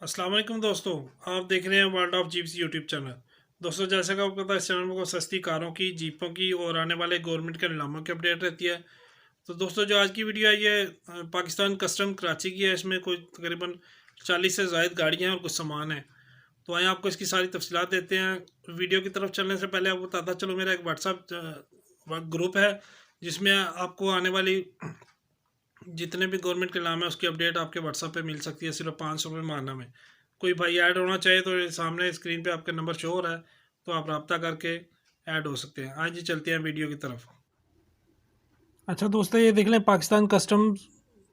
अस्सलाम वालेकुम दोस्तों। आप देख रहे हैं world of jeeps YouTube channel. दोस्तों, जैसा कि आपको पता है, इस चैनल में को सस्ती कारों की, जीपों की और आने वाले गवर्नमेंट के नीलामों की अपडेट रहती है। तो दोस्तों, जो आज की वीडियो है ये पाकिस्तान कस्टम कराची की है। इसमें कोई तकरीबन 40 से ज़ायद गाड़ियाँ हैं और कुछ सामान है। तो आइए आपको इसकी सारी तफसीलात देते हैं। वीडियो की तरफ चलने से पहले आपको बताता चलो, मेरा एक व्हाट्सअप ग्रुप है जिसमें आपको आने वाली जितने भी गवर्नमेंट के नाम है उसकी अपडेट आपके व्हाट्सएप पे मिल सकती है, सिर्फ 500 रुपये माहना में। कोई भाई ऐड होना चाहे तो सामने स्क्रीन पे आपका नंबर शो हो रहा है, तो आप रब्ता करके ऐड हो सकते हैं। आज ही चलते हैं वीडियो की तरफ। अच्छा दोस्तों, ये देख लें, पाकिस्तान कस्टम्स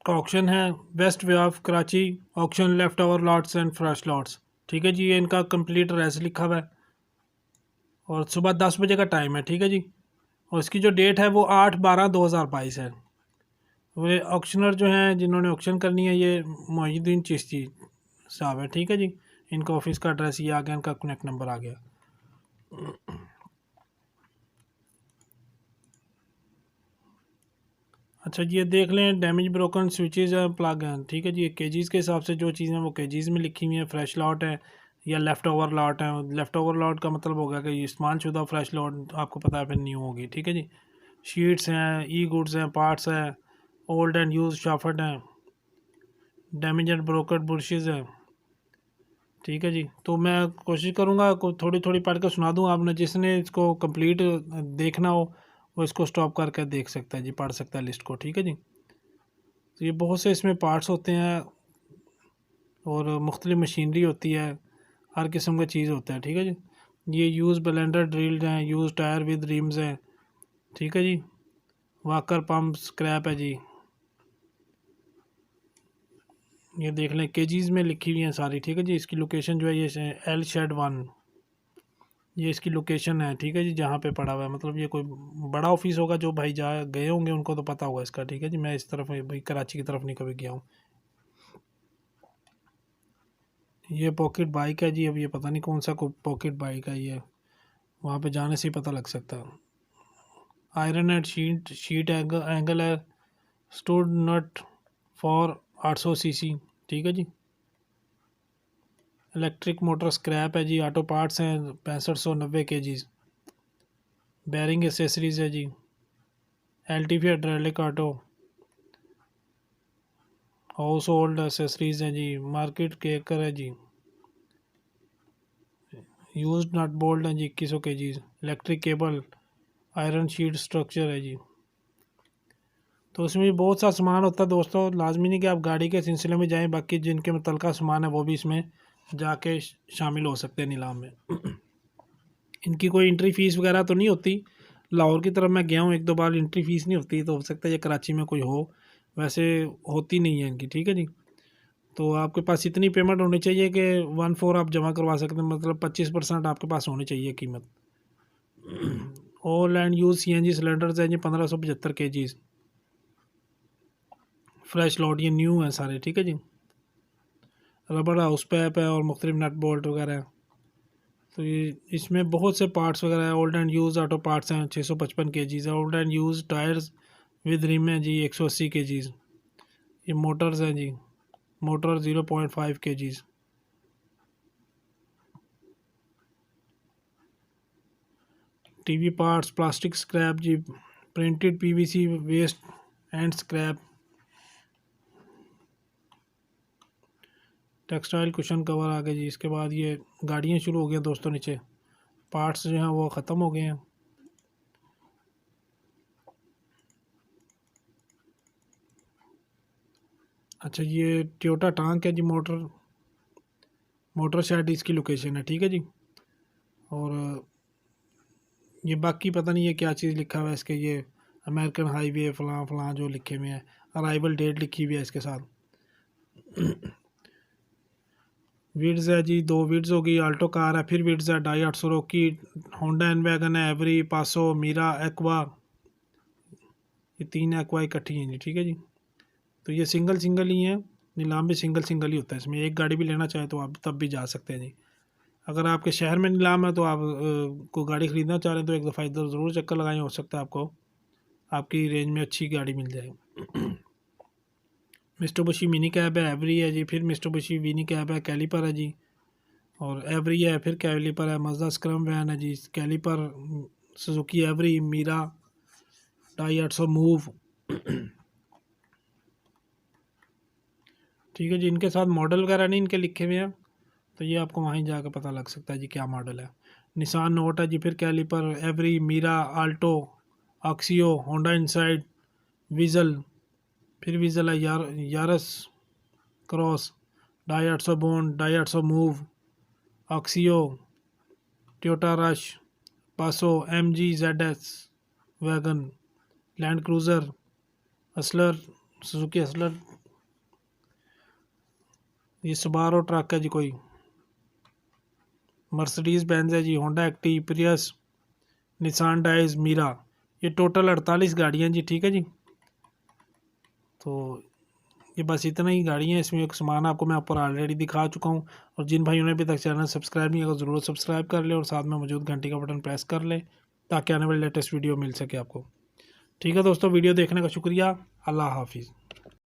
का ऑक्शन है, west wharf Karachi auction, left over lots and fresh lots. ठीक है जी, ये इनका कंप्लीट एड्रेस लिखा हुआ है और सुबह 10 बजे का टाइम है। ठीक है जी, और इसकी जो डेट है वो 8/12/2022 है। वे ऑक्शनर जो हैं जिन्होंने ऑक्शन करनी है, ये मोहिउद्दीन चिश्ती साहब है। ठीक है जी, इनका ऑफिस का एड्रेस ये आ गया, इनका कनेक्ट नंबर आ गया। अच्छा जी, ये देख लें, डैमेज ब्रोकन स्विचेज हैं, प्लग हैं। ठीक है जी, केजीज़ के हिसाब से जो चीज़ें वो केजीज़ में लिखी हुई हैं। फ्रेश लॉट है या लेफ़्ट ओवर लॉट है। लेफ़्ट ओवर लॉट का मतलब होगा कि इस्तेमाल शुदा, फ्रेश लॉट आपको पता है फिर न्यू होगी। ठीक है जी, शीट्स हैं, ई गुड्स हैं, पार्ट्स हैं, ओल्ड एंड यूज शाफट हैं, डैमेज एंड ब्रोकन बुशेज़ हैं। ठीक है जी, तो मैं कोशिश करूँगा को थोड़ी थोड़ी पढ़ के सुना दूँ। आपने जिसने इसको कंप्लीट देखना हो वो इसको स्टॉप करके देख सकता है जी, पढ़ सकता है लिस्ट को। ठीक है जी, तो ये बहुत से इसमें पार्ट्स होते हैं और मुख्तलिफ मशीनरी होती है, हर किस्म का चीज़ होता है। ठीक है जी, ये यूज़ ब्लेंडर ड्रिल्ड हैं, यूज़ टायर विद रिम्स हैं। ठीक है जी, वाकर पम्प स्क्रैप है जी। ये देख लें, केजीज़ में लिखी हुई हैं सारी। ठीक है जी, इसकी लोकेशन जो है ये एल शेड 1, ये इसकी लोकेशन है। ठीक है जी, जहाँ पे पड़ा हुआ है, मतलब ये कोई बड़ा ऑफिस होगा, जो भाई जा गए होंगे उनको तो पता होगा इसका। ठीक है जी, मैं इस तरफ भाई कराची की तरफ नहीं कभी गया हूँ। ये पॉकेट बाइक है जी, अब ये पता नहीं कौन सा पॉकेट बाइक है ये, वहाँ पे जाने से ही पता लग सकता है। आयरन एंड शीट एंगल है, स्टूड नट फॉर 800 सीसी। ठीक है जी, इलेक्ट्रिक मोटर स्क्रैप है जी, ऑटो पार्ट्स हैं 6590 kg, बैरिंग एसेसरीज है जी, LTV hydraulic auto, household accessories हैं जी, मार्केट केकर है जी, यूज्ड नट बोल्ट हैं जी 2100 kg, electric cable, iron sheet structure है जी। तो उसमें भी बहुत सा सामान होता है दोस्तों, लाजमी नहीं कि आप गाड़ी के सिलसिले में जाएं, बाकी जिनके मुतलका सामान है वो भी इसमें जाके शामिल हो सकते हैं नीलाम में। इनकी कोई एंट्री फ़ीस वगैरह तो नहीं होती। लाहौर की तरफ मैं गया हूँ एक दो बार, एंट्री फ़ीस नहीं होती, तो हो सकता है ये कराची में कोई हो, वैसे होती नहीं है इनकी। ठीक है जी, तो आपके पास इतनी पेमेंट होनी चाहिए कि 1/4 आप जमा करवा सकते हैं, मतलब 25% आपके पास होनी चाहिए कीमत। All and use CNG cylinders हैं जी 1575 kg, फ्रेश लॉट, ये न्यू है सारे। ठीक है जी, रबड़ हाउस पैप है और मुख्तलिफ नट बोल्ट वगैरह है। तो ये इसमें बहुत से पार्ट्स वगैरह है। Old and use auto parts हैं 655 kg है। Old and use tyres with rim है जी 180 kg। ये मोटर्स हैं जी, motor 0.5 kg। TV parts, plastic scrap जी, printed PVC waste and scrap, textile cushion cover आ गए जी। इसके बाद ये गाड़ियाँ शुरू हो गई हैं दोस्तों, नीचे पार्ट्स जो हैं वो ख़त्म हो गए हैं। अच्छा, ये टोयोटा टांक है जी, मोटर शेड इसकी लोकेशन है। ठीक है जी, और ये बाकी पता नहीं ये क्या चीज़ लिखा हुआ है इसके, ये अमेरिकन हाईवे फलां फलां जो लिखे हुए हैं, अराइवल डेट लिखी हुई है इसके साथ। विड्स है जी, 2 विड्स होगी, आल्टो कार है, फिर विड्स है 250 रॉकी, होंडा एन वैगन है, एवरी, पासो, मीरा, एक्वा, ये 3 एक्वा इकट्ठी हैं जी। ठीक है जी, तो ये सिंगल सिंगल ही हैं, नीलाम भी सिंगल सिंगल ही होता है। इसमें एक गाड़ी भी लेना चाहे तो आप तब भी जा सकते हैं जी। अगर आपके शहर में नीलाम है तो आप को गाड़ी ख़रीदना चाह रहे हैं तो एक दफ़ा इधर ज़रूर चक्कर लगाएं, हो सकता है आपको आपकी रेंज में अच्छी गाड़ी मिल जाए। मिस्टुबिशी मिनी कैब है, एवरी है जी, फिर मिस्टुबिशी मिनी कैब है, कैलिपर है जी, और एवरी है, फिर कैलिपर है, मज़दा स्क्रम वैन है जी, कैलिपर, सुजुकी एवरी, मीरा, टाई 800 मूव। ठीक है जी, इनके साथ मॉडल वगैरह नहीं इनके लिखे हुए हैं, तो ये आपको वहीं जाकर पता लग सकता है जी क्या मॉडल है। निसान नोट है जी, फिर caliper, Every, Mira, Alto, Axio, Honda Insight, Vezel, फिर विज़ल है, Yaris Cross, Dai 800 bond, Dai 800 Move, Axio, Toyota Rush, Passo, MG ZS wagon, Land Cruiser, असलर, सुजुकी असलर, ये सुबारो ट्रक है जी कोई, मर्सिडीज़ बेंज है जी, Honda active, Prius, Nissan Dayz, Mira. ये टोटल 48 गाड़ियाँ जी। ठीक है जी, तो ये बस इतना ही गाड़ी है, इसमें एक सामान आपको मैं ऊपर ऑलरेडी दिखा चुका हूँ। और जिन भाइयों ने अभी तक चैनल सब्सक्राइब नहीं किया ज़रूर सब्सक्राइब कर ले और साथ में मौजूद घंटी का बटन प्रेस कर ले ताकि आने वाली लेटेस्ट वीडियो मिल सके आपको। ठीक है दोस्तों, वीडियो देखने का शुक्रिया। अल्लाह हाफिज़।